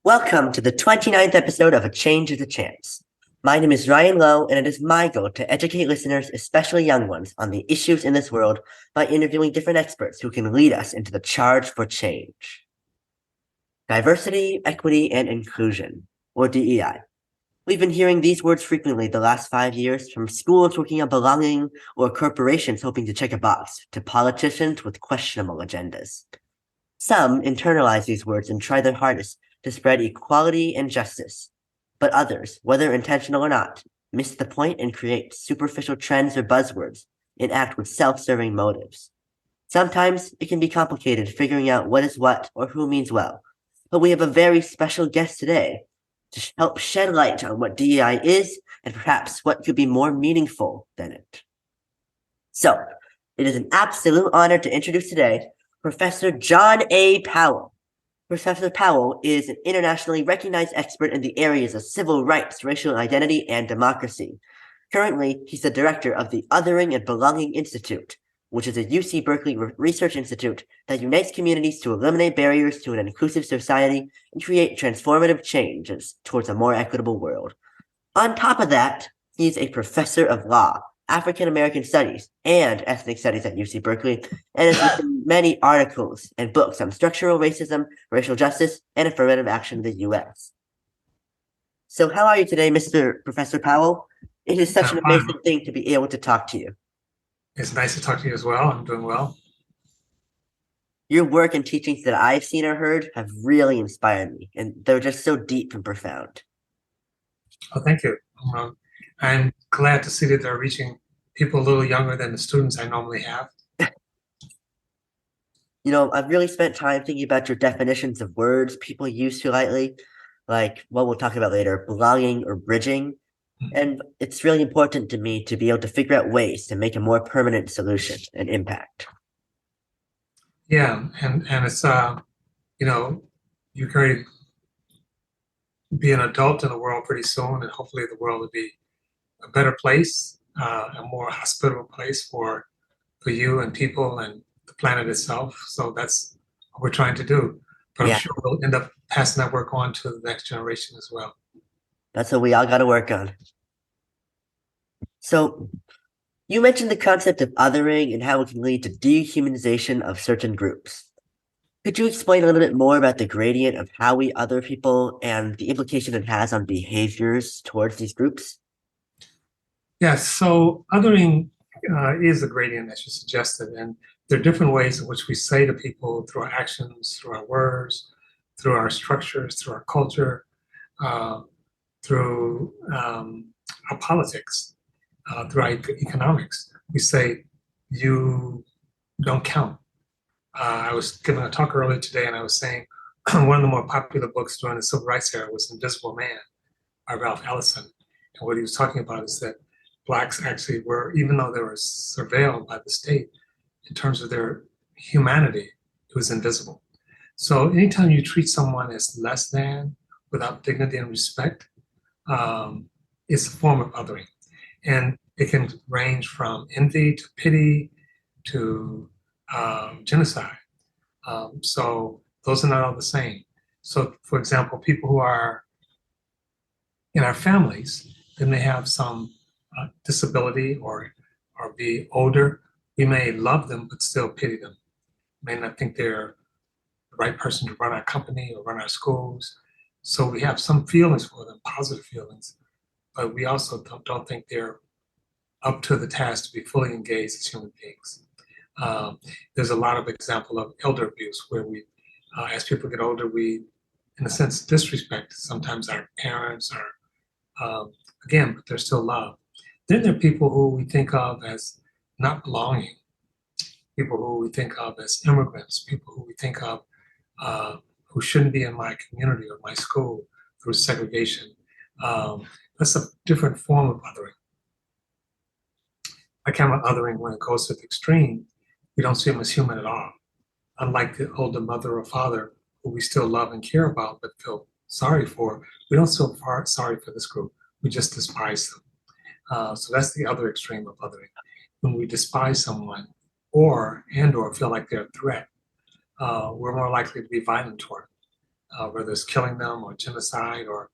Welcome to the 29th episode of A Change is a Chance. My name is Ryan Lowe, and it is my goal to educate listeners, especially young ones, on the issues in this world by interviewing different experts who can lead us into the charge for change. Diversity, equity, and inclusion, or DEI. We've been hearing these words frequently the last 5 years, from schools working on belonging or corporations hoping to check a box, to politicians with questionable agendas. Some internalize these words and try their hardest to spread equality and justice, but others, whether intentional or not, miss the point and create superficial trends or buzzwords and act with self-serving motives. Sometimes it can be complicated figuring out what is what or who means well, but we have a very special guest today to help shed light on what DEI is and perhaps what could be more meaningful than it. So, it is an absolute honor to introduce today Professor John A. Powell. Professor Powell is an internationally recognized expert in the areas of civil rights, racial identity, and democracy. Currently, he's the director of the Othering and Belonging Institute, which is a UC Berkeley research institute that unites communities to eliminate barriers to an inclusive society and create transformative changes towards a more equitable world. On top of that, he's a professor of law, African American Studies, and Ethnic Studies at UC Berkeley, and has written many articles and books on structural racism, racial justice, and affirmative action in the U.S. So how are you today, Mr. Professor Powell? It is such an amazing thing to be able to talk to you. It's nice to talk to you as well. I'm doing well. Your work and teachings that I've seen or heard have really inspired me, and they're just so deep and profound. Oh, thank you. I'm glad to see that they're reaching people a little younger than the students I normally have. I've really spent time thinking about your definitions of words people use too lightly, like what we'll talk about later, belonging or bridging. And it's really important to me to be able to figure out ways to make a more permanent solution and impact. Yeah, and it's you're going to be an adult in the world pretty soon, and hopefully the world will be a better place, a more hospitable place for you and people and the planet itself. So that's what we're trying to do. But I'm sure we'll end up passing that work on to the next generation as well. That's what we all got to work on. So you mentioned the concept of othering and how it can lead to dehumanization of certain groups. Could you explain a little bit more about the gradient of how we other people and the implication it has on behaviors towards these groups? Yes, so othering is a gradient, as you suggested, and there are different ways in which we say to people through our actions, through our words, through our structures, through our culture, through our politics, through our economics. We say, you don't count. I was giving a talk earlier today, and I was saying one of the more popular books during the Civil Rights era was Invisible Man by Ralph Ellison. And what he was talking about is that Blacks actually were, even though they were surveilled by the state, in terms of their humanity, it was invisible. So anytime you treat someone as less than, without dignity and respect, it's a form of othering. And it can range from envy to pity to genocide. So those are not all the same. So for example, people who are in our families, then they have some disability or be older, we may love them but still pity them. May not think they're the right person to run our company or run our schools. So we have some feelings for them, positive feelings, but we also don't think they're up to the task to be fully engaged as human beings. There's a lot of example of elder abuse where we, as people get older, we, in a sense, disrespect sometimes our parents or, again, but they're still loved. Then there are people who we think of as not belonging, people who we think of as immigrants, people who we think of who shouldn't be in my community or my school through segregation. That's a different form of othering. I kind of othering when it goes to the extreme, we don't see them as human at all. Unlike the older mother or father who we still love and care about but feel sorry for, we don't feel sorry for this group, we just despise them. So that's the other extreme of othering. When we despise someone or feel like they're a threat, we're more likely to be violent toward them. whether it's killing them or genocide or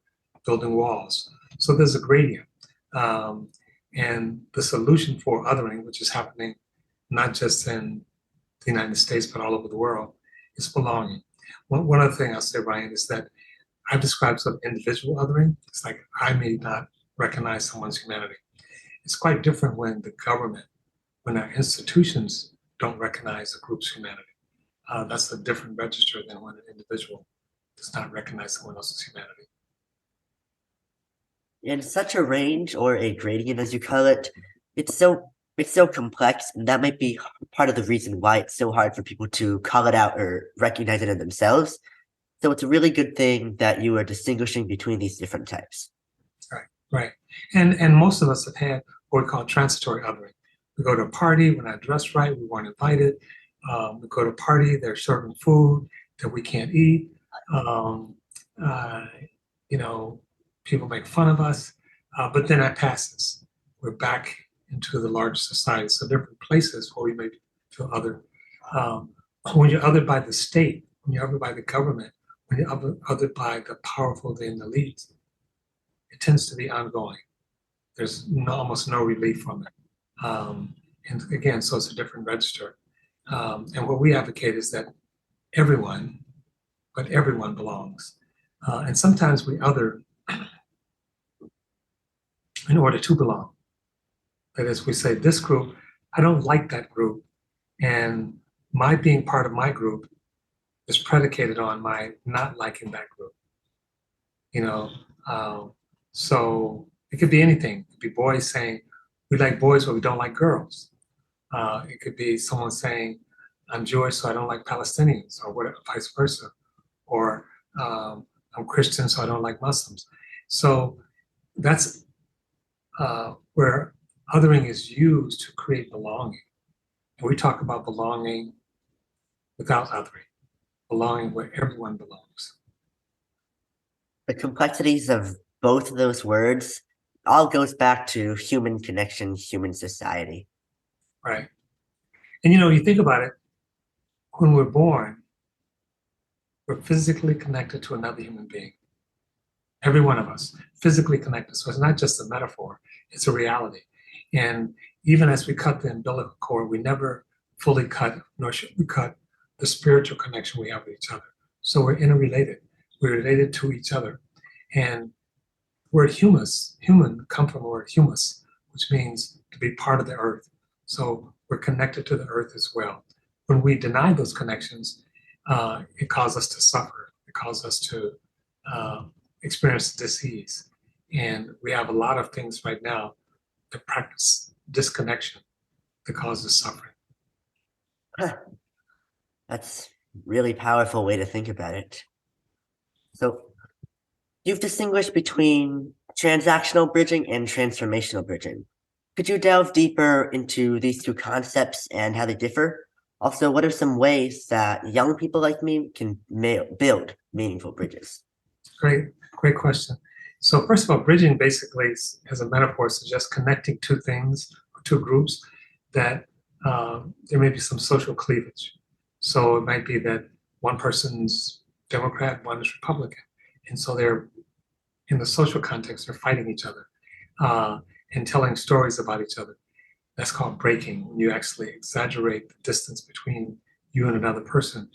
building walls. So there's a gradient. And the solution for othering, which is happening not just in the United States, but all over the world, is belonging. One other thing I'll say, Ryan, is that I've described some individual othering. It's like I may not recognize someone's humanity. It's quite different when the government, when our institutions don't recognize a group's humanity. That's a different register than when an individual does not recognize someone else's humanity. In such a range or a gradient, as you call it, it's so complex, and that might be part of the reason why it's so hard for people to call it out or recognize it in themselves. So it's a really good thing that you are distinguishing between these different types. Right. And most of us have had what we call transitory othering. We go to a party, we're not dressed right, we weren't invited. We go to a party, they're serving food that we can't eat. Um, uh, you know, people make fun of us, but then that passes. We're back into the larger society. So different places where we may feel other. Um, when you're othered by the state, when you're othered by the government, when you're othered by the powerful, the elites, it tends to be ongoing. There's almost no relief from it. And again, so it's a different register. And what we advocate is that everyone, but everyone belongs. And sometimes we other in order to belong. That is, we say, this group, I don't like that group. And my being part of my group is predicated on my not liking that group. You know, so it could be anything. It could be boys saying, we like boys, but we don't like girls. It could be someone saying, I'm Jewish, so I don't like Palestinians, or whatever, vice versa. Or I'm Christian, so I don't like Muslims. So that's where othering is used to create belonging. And we talk about belonging without othering, belonging where everyone belongs. The complexities of both of those words all goes back to human connection, human society. Right. And you think about it, when we're born, we're physically connected to another human being. Every one of us, physically connected. So it's not just a metaphor, it's a reality. And even as we cut the umbilical cord, we never fully cut, nor should we cut the spiritual connection we have with each other. So we're interrelated. We're related to each other. And word humus, human, come from the word humus, which means to be part of the earth. So we're connected to the earth as well. When we deny those connections, it causes us to suffer. It causes us to experience disease. And we have a lot of things right now that practice disconnection that causes suffering. That's really powerful way to think about it. So you've distinguished between transactional bridging and transformational bridging. Could you delve deeper into these two concepts and how they differ? Also, what are some ways that young people like me can build meaningful bridges? Great question. So first of all, bridging basically, as a metaphor, suggests connecting two things or two groups that there may be some social cleavage. So it might be that one person's Democrat, one is Republican. And so they're, in the social context, they're fighting each other and telling stories about each other. That's called breaking, when you actually exaggerate the distance between you and another person,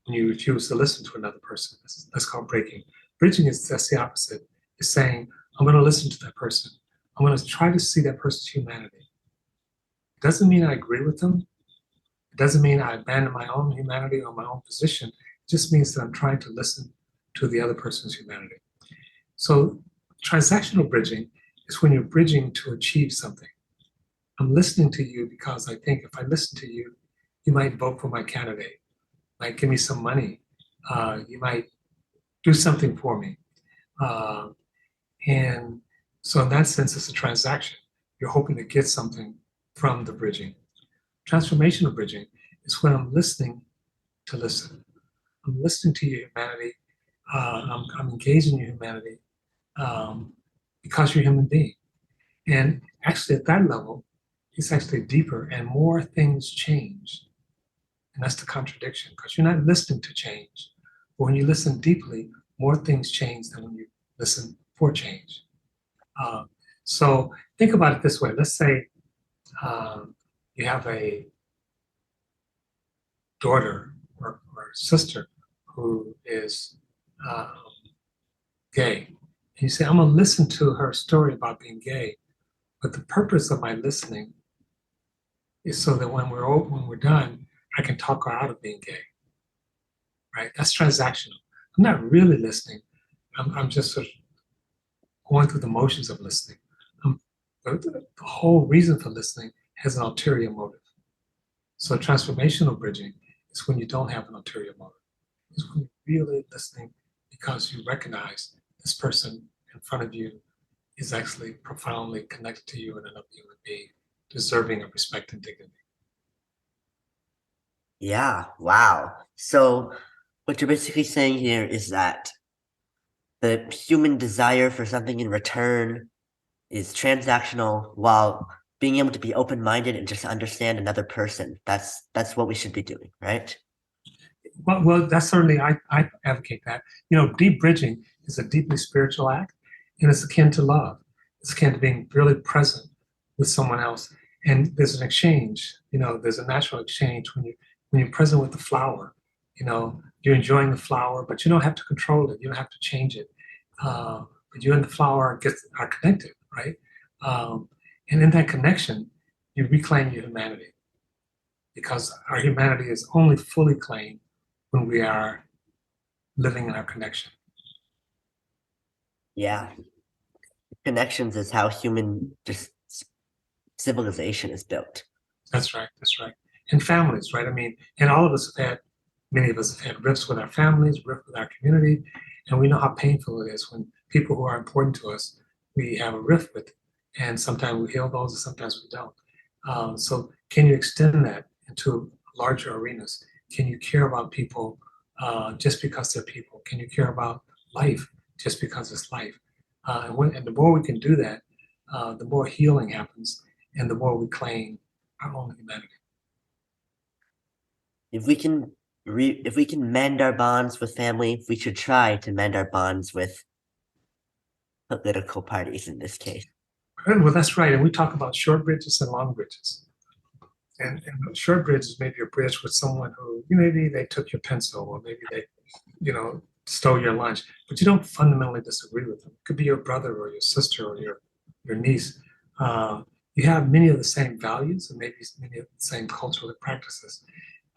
when you refuse to listen to another person. That's called breaking. Bridging that's the opposite. It's saying, I'm going to listen to that person. I'm going to try to see that person's humanity. It doesn't mean I agree with them. It doesn't mean I abandon my own humanity or my own position. It just means that I'm trying to listen to the other person's humanity. So transactional bridging is when you're bridging to achieve something. I'm listening to you because I think if I listen to you, you might vote for my candidate, might give me some money, you might do something for me. And so in that sense, it's a transaction. You're hoping to get something from the bridging. Transformational bridging is when I'm listening to listen. I'm listening to your humanity. I'm engaged in your humanity because you're a human being. And actually at that level, it's actually deeper and more things change. And that's the contradiction, because you're not listening to change. But when you listen deeply, more things change than when you listen for change. So think about it this way. Let's say you have a daughter or sister who is gay. And you say, I'm going to listen to her story about being gay. But the purpose of my listening is so that when we're done, I can talk her out of being gay. Right? That's transactional. I'm not really listening. I'm just sort of going through the motions of listening. The whole reason for listening has an ulterior motive. So transformational bridging is when you don't have an ulterior motive. It's when you're really listening because you recognize this person in front of you is actually profoundly connected to you and another human being, deserving of respect and dignity. Yeah, wow. So what you're basically saying here is that the human desire for something in return is transactional, while being able to be open-minded and just understand another person. That's what we should be doing, right? Well, that's certainly, I advocate that. Deep bridging is a deeply spiritual act, and it's akin to love. It's akin to being really present with someone else. And there's an exchange, there's a natural exchange when you're present with the flower. You're enjoying the flower, but you don't have to control it. You don't have to change it. But you and the flower are connected, right? And in that connection, you reclaim your humanity, because our humanity is only fully claimed when we are living in our connection. Yeah. Connections is how human just civilization is built. That's right. And families, right? I mean, and all of us many of us have had rifts with our families, rifts with our community, and we know how painful it is when people who are important to us, we have a rift with, and sometimes we heal those, and sometimes we don't. So can you extend that into larger arenas? Can you care about people just because they're people? Can you care about life just because it's life? And the more we can do that, the more healing happens, and the more we claim our own humanity. If we can mend our bonds with family, we should try to mend our bonds with political parties in this case. Well, that's right. And we talk about short bridges and long bridges. And short bridge is maybe a bridge with someone who maybe they took your pencil, or maybe they, stole your lunch, but you don't fundamentally disagree with them. It could be your brother or your sister or your niece. You have many of the same values and maybe many of the same cultural practices,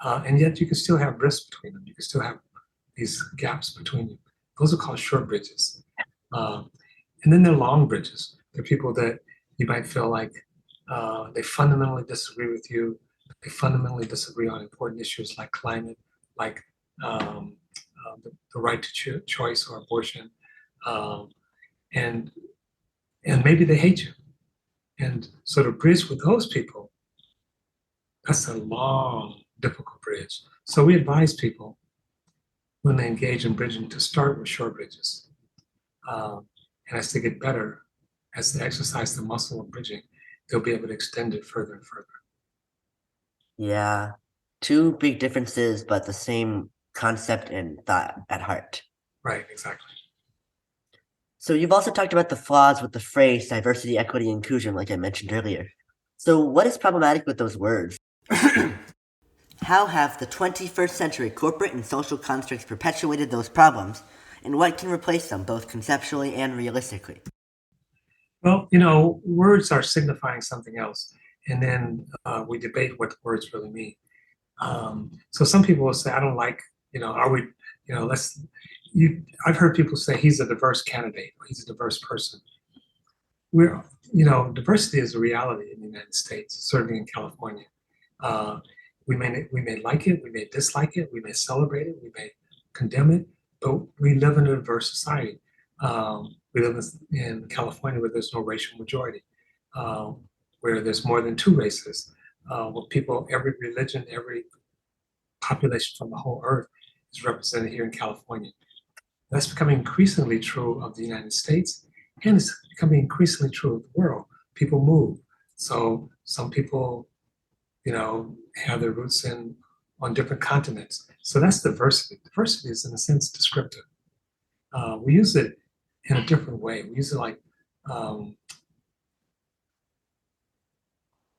and yet you can still have rifts between them. You can still have these gaps between you. Those are called short bridges. And then there are long bridges. They're people that you might feel like they fundamentally disagree with you. They fundamentally disagree on important issues like climate, like the right to choice or abortion, and maybe they hate you. And so to bridge with those people, that's a long, difficult bridge. So we advise people when they engage in bridging to start with short bridges. And as they get better, as they exercise the muscle of bridging, they'll be able to extend it further and further. Yeah. Two big differences, but the same concept and thought at heart. Right, exactly. So you've also talked about the flaws with the phrase diversity, equity, inclusion, like I mentioned earlier. So what is problematic with those words? How have the 21st century corporate and social constructs perpetuated those problems, and what can replace them both conceptually and realistically? Well, words are signifying something else, and then we debate what the words really mean. So some people will say, I don't like, are we, I've heard people say he's a diverse candidate, or he's a diverse person. Diversity is a reality in the United States, certainly in California. We may like it, we may dislike it, we may celebrate it, we may condemn it, but we live in a diverse society. We live in California where there's no racial majority, where there's more than two races, where people, every religion, every population from the whole earth is represented here in California. That's becoming increasingly true of the United States, and it's becoming increasingly true of the world. People move. So some people, have their roots in on different continents. So that's diversity. Diversity is, in a sense, descriptive. We use it in a different way. We use it like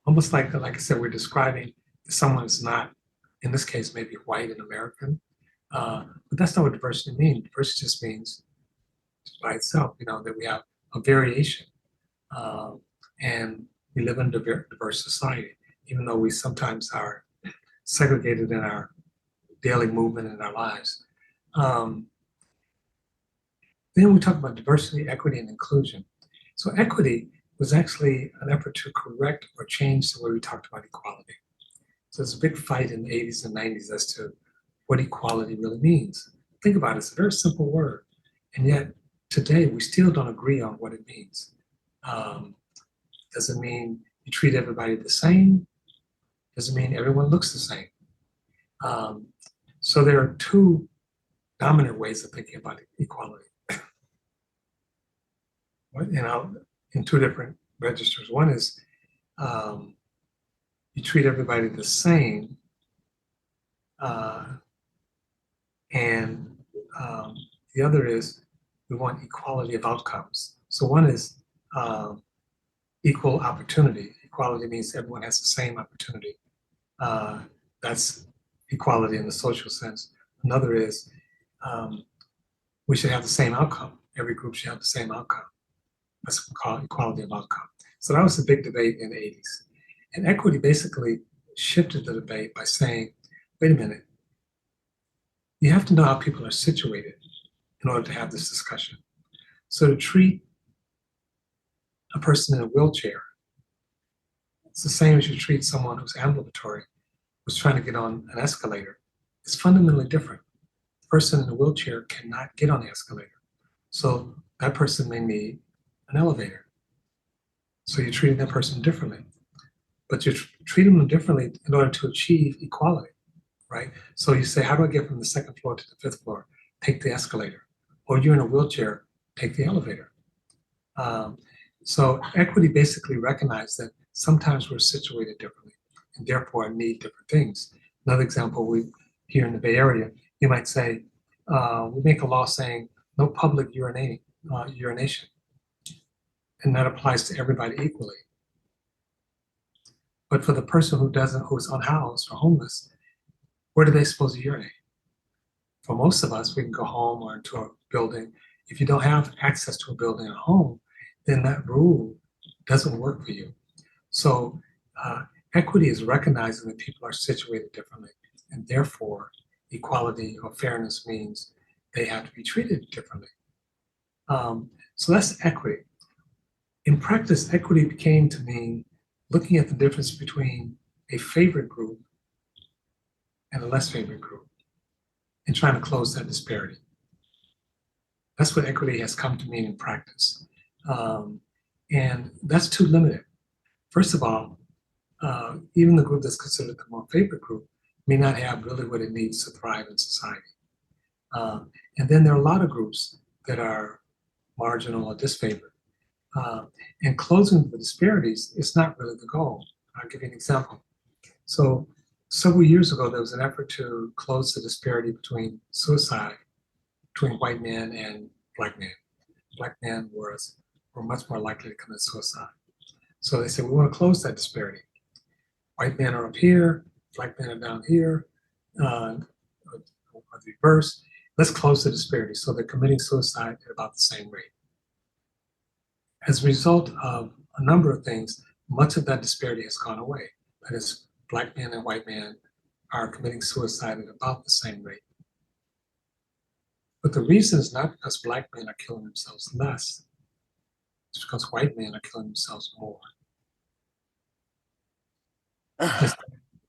almost like I said, we're describing someone's not, in this case, maybe white and American. But that's not what diversity means. Diversity just means by itself, that we have a variation. And we live in a diverse society, even though we sometimes are segregated in our daily movement in our lives. Then we talk about diversity, equity, and inclusion. So equity was actually an effort to correct or change the way we talked about equality. So there's a big fight in the 80s and 90s as to what equality really means. Think about it, it's a very simple word. And yet today we still don't agree on what it means. Does it mean you treat everybody the same? Does it mean everyone looks the same? So there are two dominant ways of thinking about equality. In two different registers. One is you treat everybody the same, and the other is we want equality of outcomes. So one is equal opportunity. Equality means everyone has the same opportunity. That's equality in the social sense. Another is we should have the same outcome. Every group should have the same outcome. That's what we call equality of outcome. So that was the big debate in the 80s. And equity basically shifted the debate by saying, wait a minute, you have to know how people are situated in order to have this discussion. So to treat a person in a wheelchair, it's the same as you treat someone who's ambulatory, who's trying to get on an escalator. It's fundamentally different. The person in a wheelchair cannot get on the escalator. So that person may need an elevator. So you're treating that person differently. But you're treating them differently in order to achieve equality, right? So you say, how do I get from the second floor to the fifth floor? Take the escalator. Or you're in a wheelchair, take the elevator. So equity basically recognizes that sometimes we're situated differently and therefore need different things. Another example, here in the Bay Area, you might say, we make a law saying no public urination. And that applies to everybody equally. But for the person who's unhoused or homeless, where are they supposed to urinate? For most of us, we can go home or into a building. If you don't have access to a building at home, then that rule doesn't work for you. So equity is recognizing that people are situated differently, and therefore equality or fairness means they have to be treated differently. So that's equity. In practice, equity came to mean looking at the difference between a favorite group and a less favorite group and trying to close that disparity. That's what equity has come to mean in practice. And that's too limited. First of all, even the group that's considered the more favorite group may not have really what it needs to thrive in society. And then there are a lot of groups that are marginal or disfavored. And closing the disparities is not really the goal. I'll give you an example. So several years ago, there was an effort to close the disparity between suicide between white men and black men. Black men were much more likely to commit suicide. So they said, we want to close that disparity. White men are up here, black men are down here, or the reverse. Let's close the disparity. So they're committing suicide at about the same rate. As a result of a number of things, much of that disparity has gone away. That is, black men and white men are committing suicide at about the same rate. But the reason is not because black men are killing themselves less, it's because white men are killing themselves more.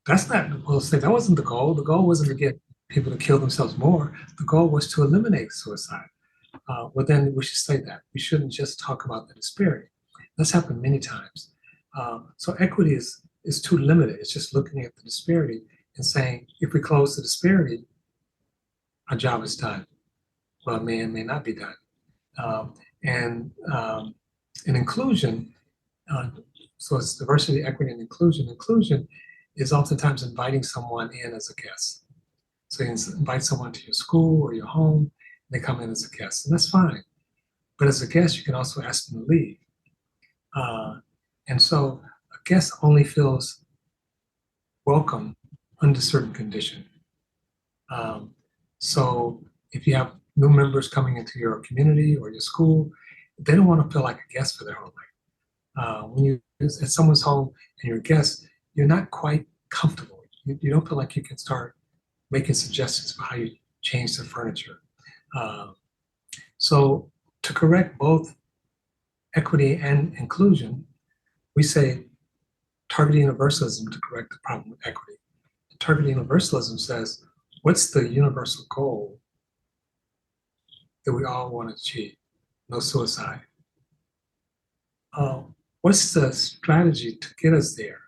That's not, we'll say that wasn't the goal. The goal wasn't to get people to kill themselves more. The goal was to eliminate suicide. Well, then we should say that. We shouldn't just talk about the disparity. That's happened many times. So equity is too limited. It's just looking at the disparity and saying, if we close the disparity, our job is done. Well, it may and may not be done. And inclusion, so it's diversity, equity, and inclusion. Inclusion is oftentimes inviting someone in as a guest. So you invite someone to your school or your home, and they come in as a guest, and that's fine. But as a guest, you can also ask them to leave. And so a guest only feels welcome under certain conditions. So if you have new members coming into your community or your school, they don't want to feel like a guest for their whole life. When you at someone's home and you're a guest, you're not quite comfortable. You don't feel like you can start making suggestions for how you change the furniture. So to correct both equity and inclusion, we say targeted universalism to correct the problem with equity. Targeted universalism says, what's the universal goal that we all want to achieve? No suicide. What's the strategy to get us there?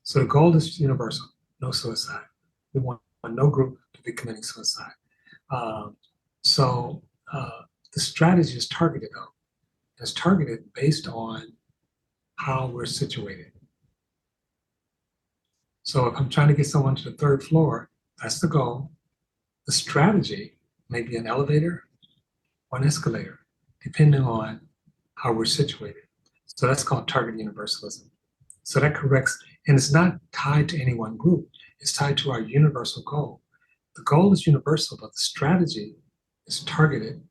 So the goal is universal, no suicide. We want no group to be committing suicide. So the strategy is targeted though. It's targeted based on how we're situated. So if I'm trying to get someone to the third floor, that's the goal. The strategy may be an elevator or an escalator, depending on how we're situated. So that's called target universalism. So that corrects, and it's not tied to any one group. It's tied to our universal goal. The goal is universal, but the strategy is targeted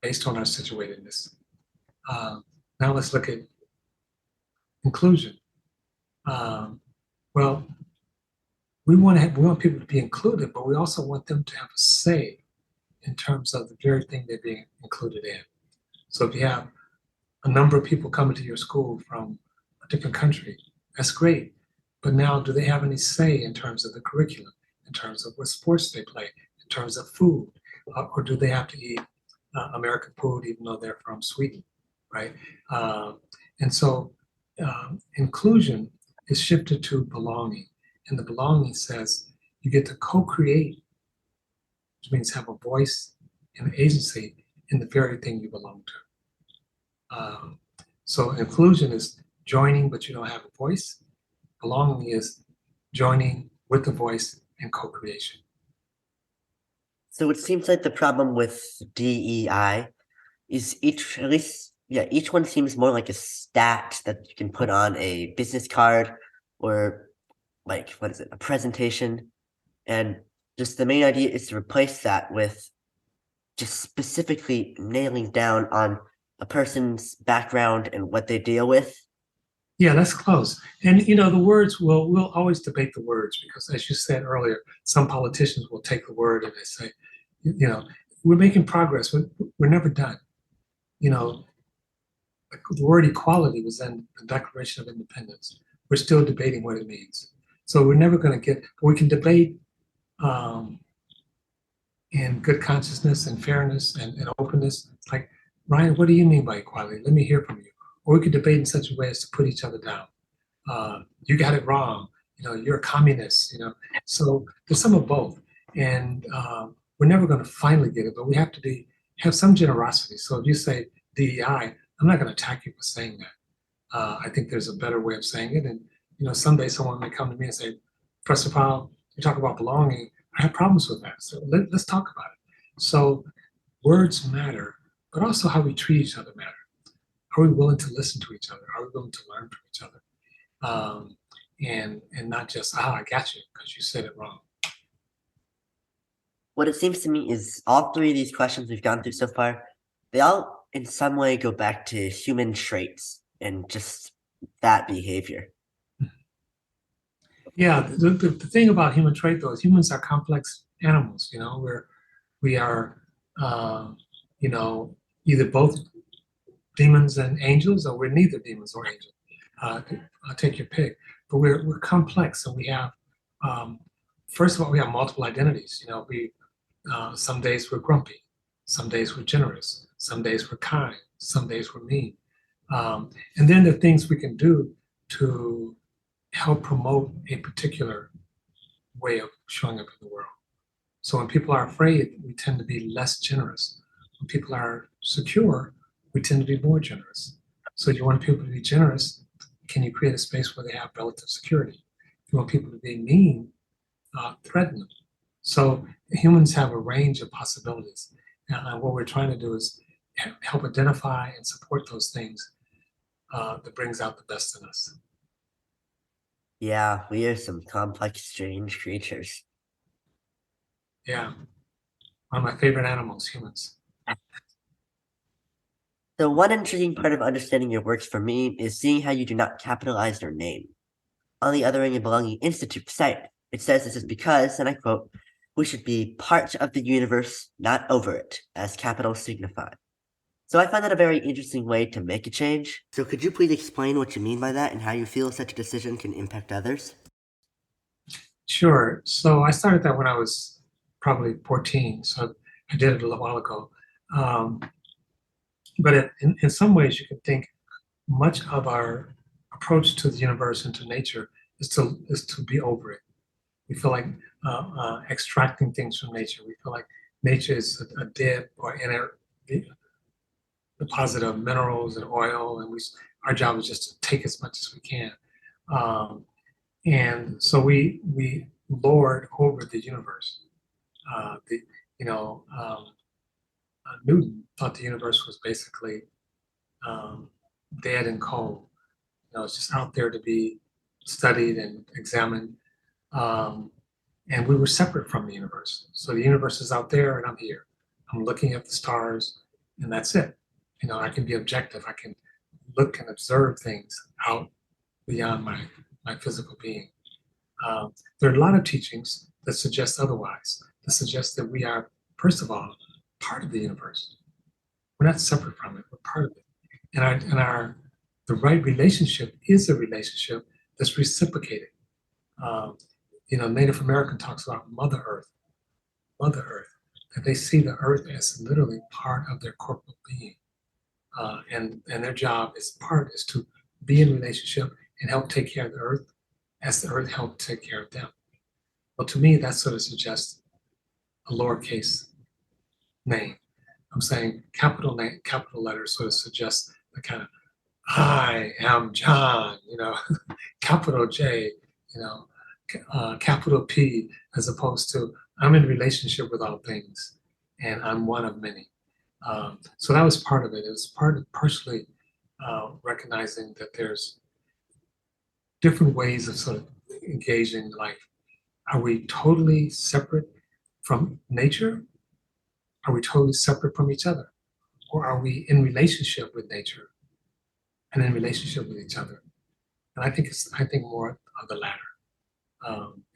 based on our situatedness. Now let's look at inclusion. Well, we want people to be included, but we also want them to have a say in terms of the very thing they're being included in. So if you have a number of people coming to your school from a different country, that's great. But now, do they have any say in terms of the curriculum, in terms of what sports they play, in terms of food, or do they have to eat American food even though they're from Sweden, right? And so inclusion is shifted to belonging. And the belonging says you get to co-create, which means have a voice and agency in the very thing you belong to. So inclusion is joining, but you don't have a voice. Belonging is joining with the voice and co-creation. So it seems like the problem with DEI is each one seems more like a stat that you can put on a business card or like, a presentation. And just the main idea is to replace that with just specifically nailing down on a person's background and what they deal with. Yeah, that's close. And the words we'll always debate the words because, as you said earlier, some politicians will take the word and they say, we're making progress. We're never done. The word equality was in the Declaration of Independence. We're still debating what it means. So we're never going to we can debate in good consciousness and fairness and openness. Like, Ryan, what do you mean by equality? Let me hear from you. Or we could debate in such a way as to put each other down. You got it wrong. You're a communist. So there's some of both, and we're never going to finally get it. But we have to have some generosity. So if you say DEI, I'm not going to attack you for saying that. I think there's a better way of saying it. And someday someone may come to me and say, Professor Powell, you talk about belonging. I have problems with that. So let's talk about it. So words matter, but also how we treat each other matter. Are we willing to listen to each other? Are we willing to learn from each other? And not just, I got you because you said it wrong. What it seems to me is all three of these questions we've gone through so far, they all in some way go back to human traits and just that behavior. Yeah, the thing about human trait though is humans are complex animals. We are either both demons and angels, or we're neither demons or angels. I'll take your pick. But we're complex, and we have first of all we have multiple identities. Some days we're grumpy, some days we're generous, some days we're kind, some days we're mean, and then the things we can do to help promote a particular way of showing up in the world. So when people are afraid, we tend to be less generous. When people are secure, we tend to be more generous. So you want people to be generous, can you create a space where they have relative security? If You want people to be mean, threaten them. So humans have a range of possibilities. And what we're trying to do is help identify and support those things that brings out the best in us. Yeah, we are some complex, strange creatures. Yeah, one of my favorite animals, humans. So one intriguing part of understanding your works for me is seeing how you do not capitalize your name. On the Othering and Belonging Institute site, it says this is because, and I quote, we should be part of the universe, not over it, as capitals signify. So I find that a very interesting way to make a change. So could you please explain what you mean by that and how you feel such a decision can impact others? Sure. So I started that when I was probably 14. So I did it a little while ago. Um, but in some ways, you can think much of our approach to the universe and to nature is to be over it. We feel like extracting things from nature. We feel like nature is a dead or inert deposit of minerals and oil, and our job is just to take as much as we can. Um, and so we lord over the universe. The you know Newton thought the universe was basically um, dead and cold. It's just out there to be studied and examined. Um, and we were separate from the universe. So the universe is out there, and I'm here. I'm looking at the stars, and that's it. I can be objective. I can look and observe things out beyond my physical being. There are a lot of teachings that suggest otherwise, that suggest that we are, first of all, part of the universe. We're not separate from it, we're part of it. The right relationship is a relationship that's reciprocated. Um, Native American talks about Mother Earth, that they see the earth as literally part of their corporal being. And their job is to be in relationship and help take care of the earth as the earth helped take care of them. Well, to me, that sort of suggests a lowercase name. I'm saying capital letters sort of suggest the kind of I am John, capital J, capital P, as opposed to I'm in relationship with all things and I'm one of many. So that was part of it. It was partially recognizing that there's different ways of sort of engaging life. Are we totally separate from nature? Are we totally separate from each other? Or are we in relationship with nature and in relationship with each other? And I think more of the latter.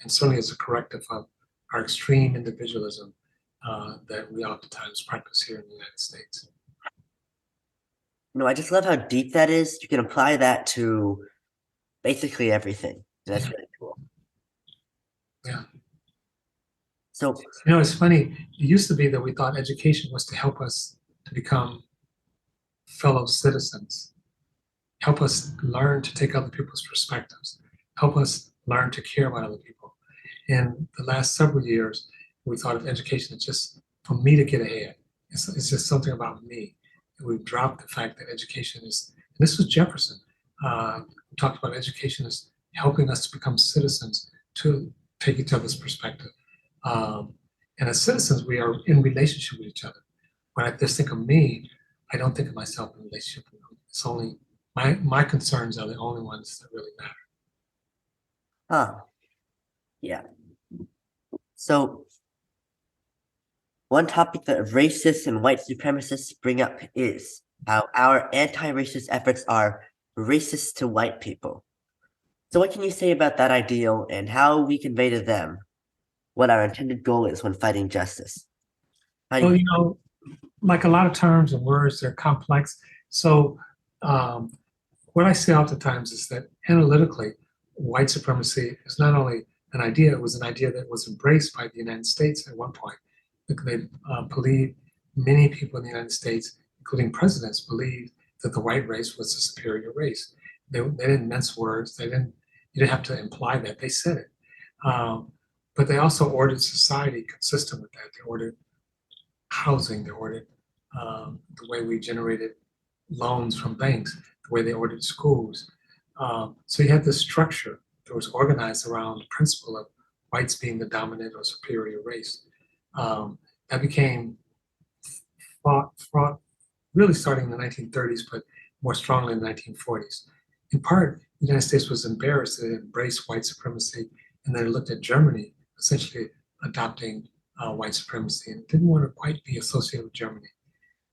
And certainly as a corrective of our extreme individualism that we oftentimes practice here in the United States. I just love how deep that is. You can apply that to basically everything. That's Yeah. really cool. Yeah. So, It's funny. It used to be that we thought education was to help us to become fellow citizens, help us learn to take other people's perspectives, help us learn to care about other people. In the last several years, we thought of education as just for me to get ahead. It's just something about me. And we've dropped the fact that education is, and this was Jefferson, who talked about education as helping us to become citizens to take each other's perspective. Um, and as citizens, we are in relationship with each other. When I just think of me, I don't think of myself in relationship with them. It's only my concerns are the only ones that really matter. yeah. So, one topic that racists and white supremacists bring up is how our anti-racist efforts are racist to white people. So what can you say about that ideal and how we convey to them what our intended goal is when fighting justice? Well, like a lot of terms and words, they're complex. So um, what I say oftentimes is that analytically, white supremacy is not only an idea, it was an idea that was embraced by the United States at one point. They believed, many people in the United States, including presidents, believed that the white race was the superior race. They didn't mince words. You didn't have to imply that. They said it. But they also ordered society consistent with that. They ordered housing. They ordered the way we generated loans from banks, the way they ordered schools. So you had this structure that was organized around the principle of whites being the dominant or superior race. That became fought really starting in the 1930s, but more strongly in the 1940s. In part, the United States was embarrassed that it embraced white supremacy, and then it looked at Germany essentially adopting white supremacy and didn't want to quite be associated with Germany.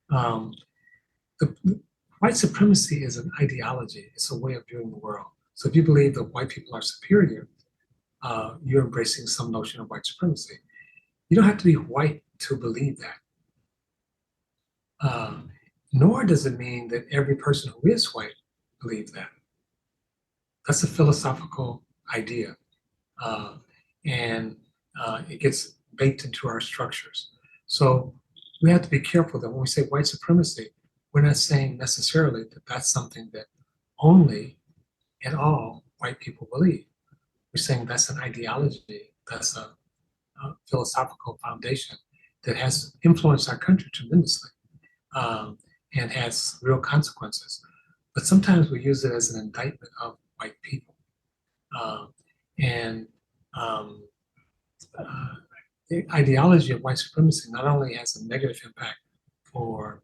The white supremacy is an ideology. It's a way of viewing the world. So if you believe that white people are superior, you're embracing some notion of white supremacy. You don't have to be white to believe that. Nor does it mean that every person who is white believes that. That's a philosophical idea. And it gets baked into our structures. So we have to be careful that when we say white supremacy, we're not saying necessarily that that's something that only and all white people believe. We're saying that's an ideology, that's a philosophical foundation that has influenced our country tremendously and has real consequences. But sometimes we use it as an indictment of white people. The ideology of white supremacy not only has a negative impact for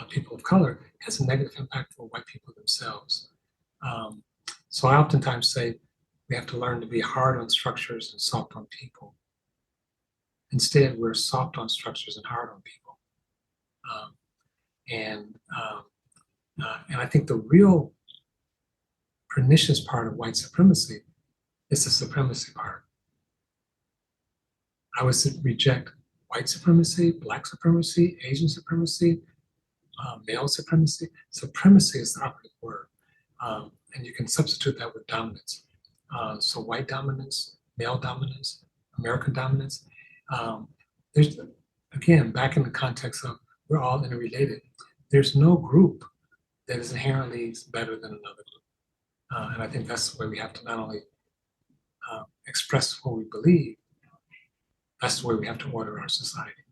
people of color, it has a negative impact for white people themselves. So I oftentimes say we have to learn to be hard on structures and soft on people. Instead, we're soft on structures and hard on people. And I think the real pernicious part of white supremacy is the supremacy part. I would reject white supremacy, black supremacy, Asian supremacy, male supremacy. Supremacy is the operative word. And you can substitute that with dominance. So white dominance, male dominance, American dominance. There's, again, back in the context of we're all interrelated, there's no group that is inherently better than another group. And I think that's the way we have to not only express what we believe, that's the way we have to order our society.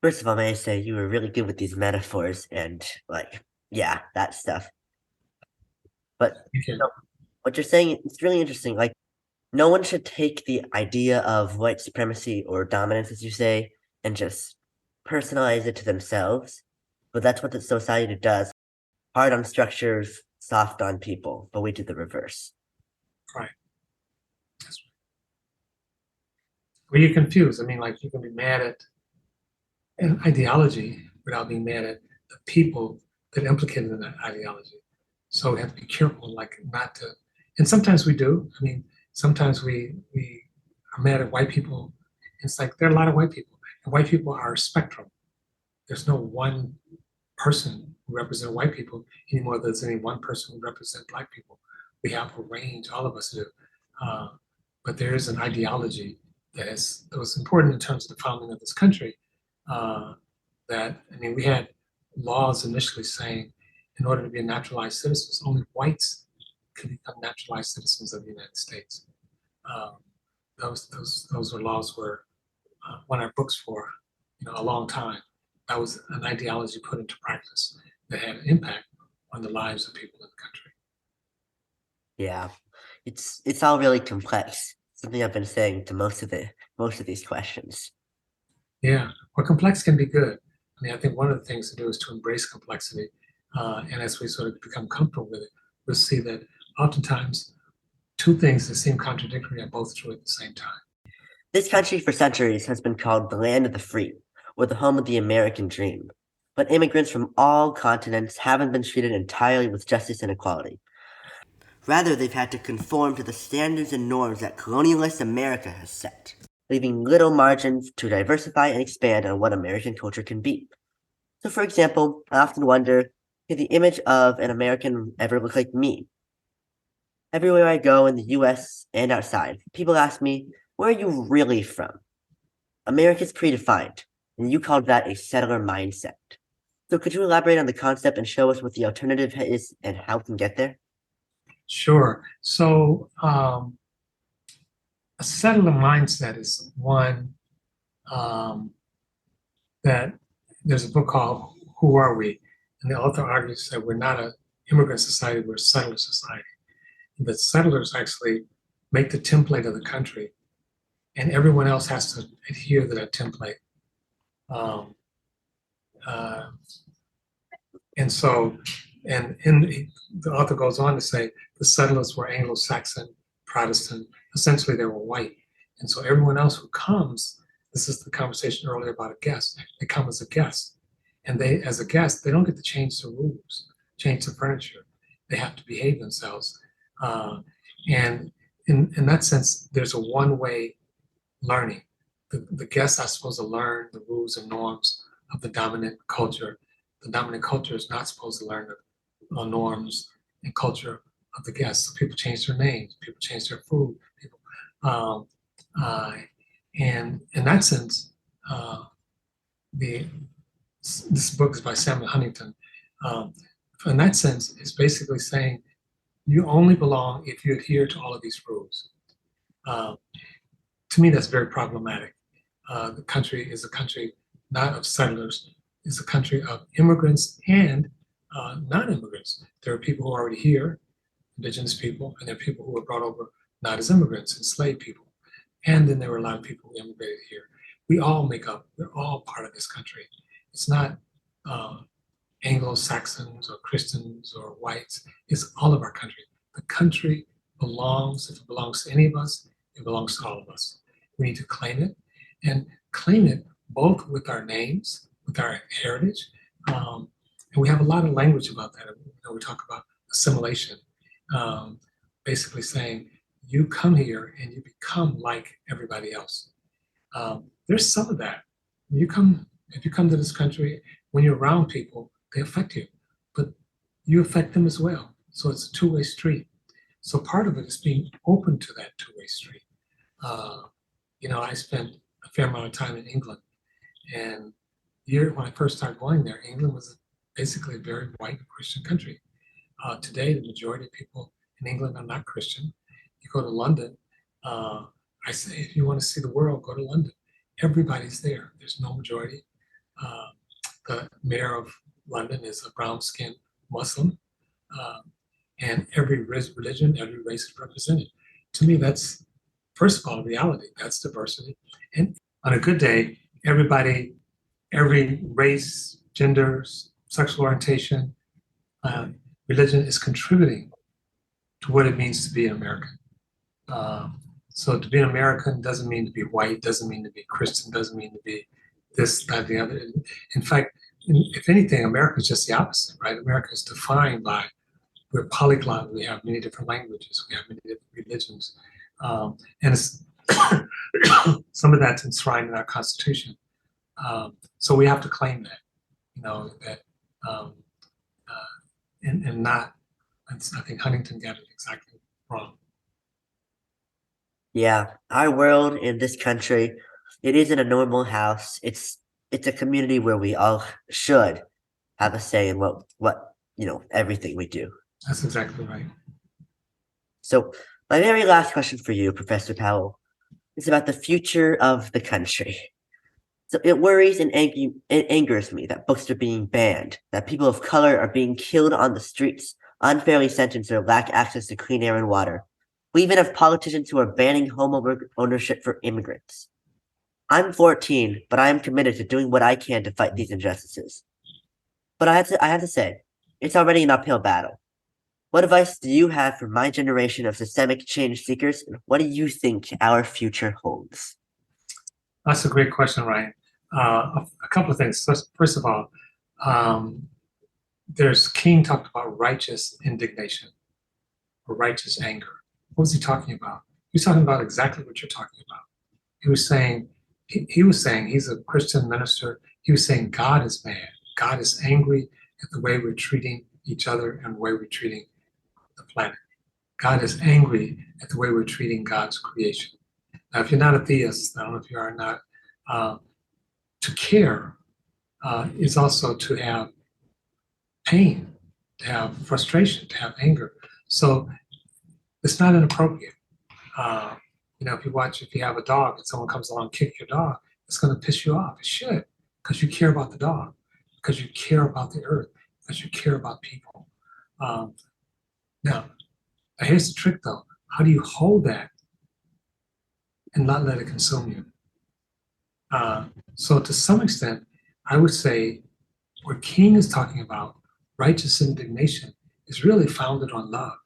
First of all, may I say you were really good with these metaphors and yeah, that stuff. But what you're saying, it's really interesting. Like, no one should take the idea of white supremacy or dominance, as you say, and just personalize it to themselves. But that's what the society does. Hard on structures, soft on people, but we do the reverse. Right. That's right. Well, you're confused. I mean, like, you can be mad at an ideology without being mad at the people that implicated in that ideology. So we have to be careful, like, not to, and sometimes we do. I mean, sometimes we are mad at white people. It's like there are a lot of white people, and white people are a spectrum. There's no one person who represents white people anymore than there's any one person who represents black people. We have a range, all of us do. But there is an ideology that was important in terms of the founding of this country. We had laws initially saying in order to be a naturalized citizen, only whites could become naturalized citizens of the United States. Those were laws were on our books for a long time. That was an ideology put into practice that had an impact on the lives of people in the country. Yeah, it's all really complex. Something I've been saying to most of these questions. Yeah, well, complex can be good. I mean, I think one of the things to do is to embrace complexity, and as we sort of become comfortable with it, we'll see that oftentimes two things that seem contradictory are both true at the same time. This country for centuries has been called the land of the free, or the home of the American dream. But immigrants from all continents haven't been treated entirely with justice and equality. Rather, they've had to conform to the standards and norms that colonialist America has set, leaving little margins to diversify and expand on what American culture can be. So, for example, I often wonder, could the image of an American ever look like me? Everywhere I go in the US and outside, people ask me, where are you really from? America's predefined, and you called that a settler mindset. So could you elaborate on the concept and show us what the alternative is and how we can get there? Sure. So a settler mindset is one that there's a book called Who Are We? And the author argues that we're not an immigrant society, we're a settler society. The settlers actually make the template of the country, and everyone else has to adhere to that template. Um, uh, and so, and the author goes on to say the settlers were Anglo-Saxon, Protestant. Essentially, they were white, and so everyone else who comes, this is the conversation earlier about a guest. They come as a guest, and they, as a guest, they don't get to change the rules, change the furniture. They have to behave themselves, and in that sense, there's a one-way learning. The guests are supposed to learn the rules and norms of the dominant culture. The dominant culture is not supposed to learn the norms and culture of the guests. So people change their names, people change their food, people, um, and in that sense, the this book is by Samuel Huntington. Um, in that sense, it's basically saying you only belong if you adhere to all of these rules. To me, that's very problematic. The country is a country not of settlers, it's a country of immigrants and non-immigrants. There are people who are already here, indigenous people, and there are people who were brought over not as immigrants, enslaved people. And then there were a lot of people who immigrated here. We all make up, we're all part of this country. It's not Anglo-Saxons or Christians or whites, it's all of our country. The country belongs, if it belongs to any of us, it belongs to all of us. We need to claim it both with our names, with our heritage, and we have a lot of language about that. You know, we talk about assimilation, basically saying you come here and you become like everybody else. There's some of that. If you come to this country, when you're around people, they affect you, but you affect them as well. So it's a two-way street. So part of it is being open to that two-way street. You know, I spent a fair amount of time in England, and when I first started going there, England was basically a very white Christian country. Today, the majority of people in England are not Christian. You go to London, I say, if you want to see the world, go to London. Everybody's there. There's no majority. The mayor of London is a brown-skinned Muslim, and every religion, every race is represented. To me, that's, first of all, reality. That's diversity. And on a good day, everybody, every race, gender, sexual orientation, religion is contributing to what it means to be an American. So to be an American doesn't mean to be white, doesn't mean to be Christian, doesn't mean to be this, that, the other. In fact, if anything, America is just the opposite, right? America is defined by, we're polyglot, we have many different languages, we have many different religions. And it's some of that's enshrined in our Constitution. So we have to claim that, you know, that, and not, I think Huntington got it exactly wrong. Yeah, our world in this country, it isn't a normal house. It's a community where we all should have a say in what everything we do. That's exactly right. So my very last question for you, Professor Powell, is about the future of the country. So it worries and angers me that books are being banned, that people of color are being killed on the streets, unfairly sentenced or lack access to clean air and water. We even have politicians who are banning home ownership for immigrants. I'm 14, but I am committed to doing what I can to fight these injustices. But I have to say, it's already an uphill battle. What advice do you have for my generation of systemic change seekers, and what do you think our future holds? That's a great question, Ryan. A couple of things. First of all, there's King talked about righteous indignation or righteous anger. What was he talking about? He was talking about exactly what you're talking about. He was saying he's a Christian minister. He was saying God is mad. God is angry at the way we're treating each other and the way we're treating the planet. God is angry at the way we're treating God's creation. Now, if you're not a theist, I don't know if you are or not, to care is also to have pain, to have frustration, to have anger. So it's not inappropriate. You know, if you have a dog and someone comes along and kicks your dog, it's going to piss you off. It should, because you care about the dog, because you care about the earth, because you care about people. Now, Now here's the trick though. How do you hold that and not let it consume you? So to some extent, I would say what King is talking about, righteous indignation, is really founded on love.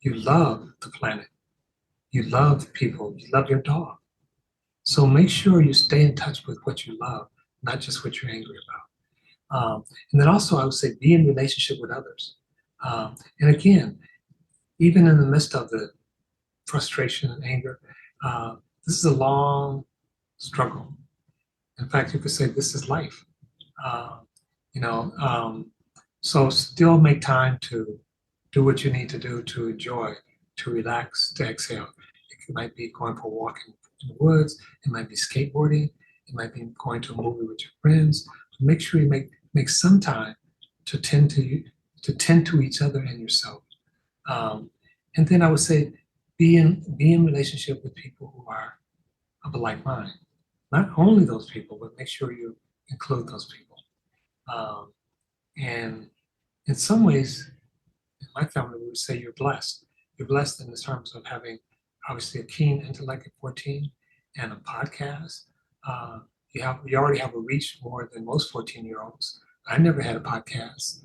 You love the planet. You love people. You love your dog. So make sure you stay in touch with what you love, not just what you're angry about. And then also, I would say be in relationship with others. And again, even in the midst of the frustration and anger, this is a long struggle. In fact, you could say this is life. Uh, you know, so still make time to do what you need to do to enjoy, to relax, to exhale. It might be going for a walk in the woods. It might be skateboarding. It might be going to a movie with your friends. Make sure you make some time to tend to you, to tend to each other and yourself. And then I would say be in relationship with people who are of a like mind. Not only those people, but make sure you include those people. And in some ways, in my family, we would say you're blessed. You're blessed in the terms of having obviously a keen intellect at 14 and a podcast. You already have a reach more than most 14-year-olds. I never had a podcast.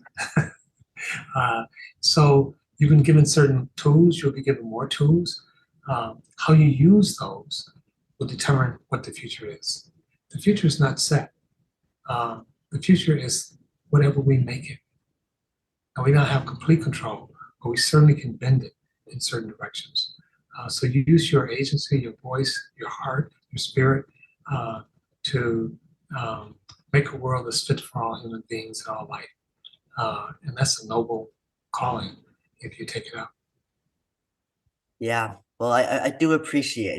So you've been given certain tools, you'll be given more tools. How you use those will determine what the future is. The future is not set. The future is whatever we make it. And we don't have complete control, but we certainly can bend it in certain directions. So you use your agency, your voice, your heart, your spirit to make a world that's fit for all human beings and all life. And that's a noble calling if you take it up. Yeah, well, I do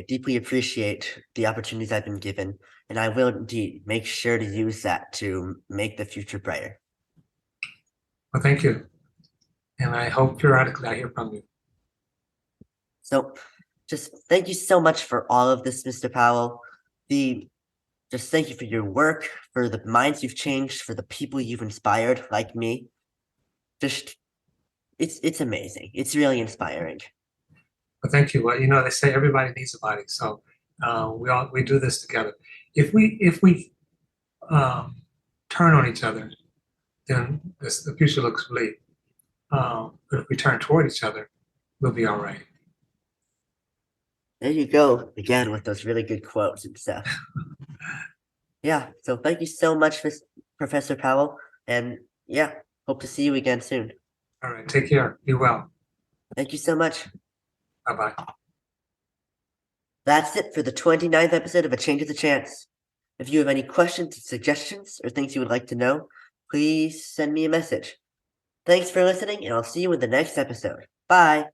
deeply appreciate the opportunities I've been given, and I will indeed make sure to use that to make the future brighter. Well, thank you. And I hope periodically I hear from you. So just thank you so much for all of this, Mr. Powell. Just thank you for your work, for the minds you've changed, for the people you've inspired, like me. Just it's amazing. It's really inspiring. Well, thank you. Well, they say everybody needs a body, so we do this together. If we turn on each other, then the future looks bleak. But if we turn toward each other, we'll be all right. There you go again with those really good quotes and stuff. Yeah, so thank you so much, Professor Powell, and yeah, hope to see you again soon. All right, take care. Be well. Thank you so much. Bye-bye. That's it for the 29th episode of A Change of the Chance. If you have any questions, suggestions, or things you would like to know, please send me a message. Thanks for listening, and I'll see you in the next episode. Bye.